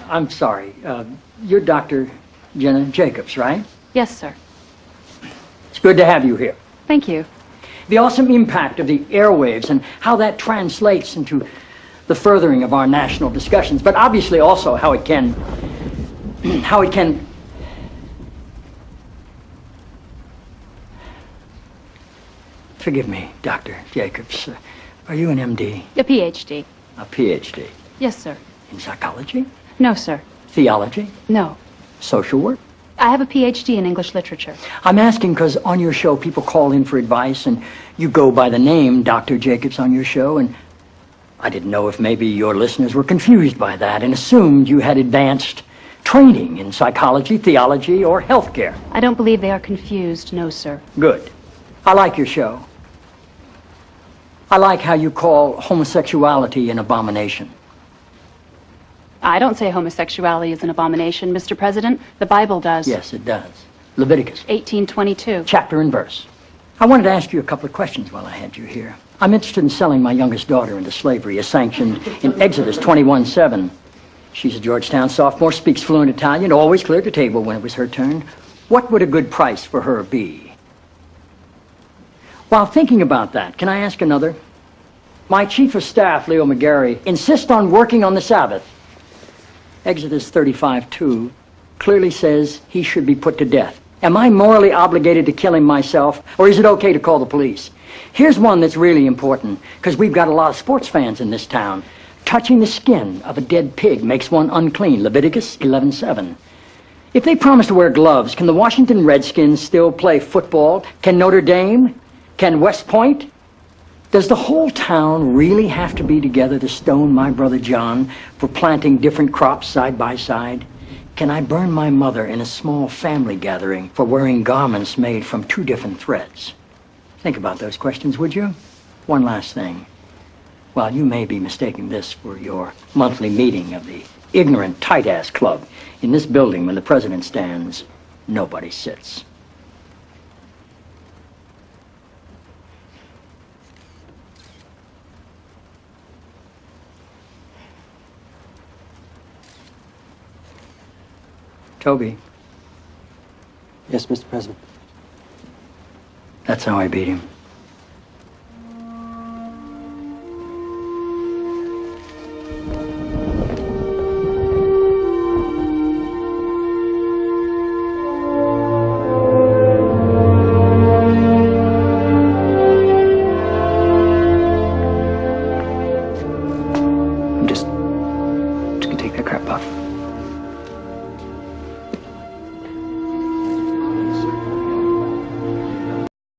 I'm sorry. You're Dr. Jenna Jacobs, right? Yes, sir. It's good to have you here. Thank you. The awesome impact of the airwaves and how that translates into the furthering of our national discussions, but obviously also how it can forgive me, Dr. Jacobs. Are you an MD? A PhD. A PhD. Yes, sir. In psychology? No, sir. Theology? No. Social work? I have a PhD in English literature. I'm asking because on your show people call in for advice and you go by the name Dr. Jacobs on your show, and I didn't know if maybe your listeners were confused by that and assumed you had advanced training in psychology, theology, or healthcare. I don't believe they are confused, no, sir. Good. I like your show. I like how you call homosexuality an abomination. I don't say homosexuality is an abomination, Mr. President. The Bible does. Yes, it does. Leviticus 18:22. chapter and verse. I wanted to ask you a couple of questions while I had you here. I'm interested in selling my youngest daughter into slavery, as sanctioned in Exodus 21:7. She's a Georgetown sophomore, speaks fluent Italian, always cleared the table when it was her turn. What would a good price for her be? While thinking about that, can I ask another? My chief of staff, Leo McGarry, insists on working on the Sabbath. Exodus 35:2 clearly says he should be put to death. Am I morally obligated to kill him myself, or is it okay to call the police? Here's one that's really important, because we've got a lot of sports fans in this town. Touching the skin of a dead pig makes one unclean. Leviticus 11:7. If they promise to wear gloves, can the Washington Redskins still play football? Can Notre Dame? Can West Point? Does the whole town really have to be together to stone my brother John for planting different crops side by side? Can I burn my mother in a small family gathering for wearing garments made from two different threads? Think about those questions, would you? One last thing. While you may be mistaking this for your monthly meeting of the ignorant tight-ass club, in this building when the president stands, nobody sits. Toby. Yes, Mr. President. That's how I beat him. I'm just gonna take that crap off.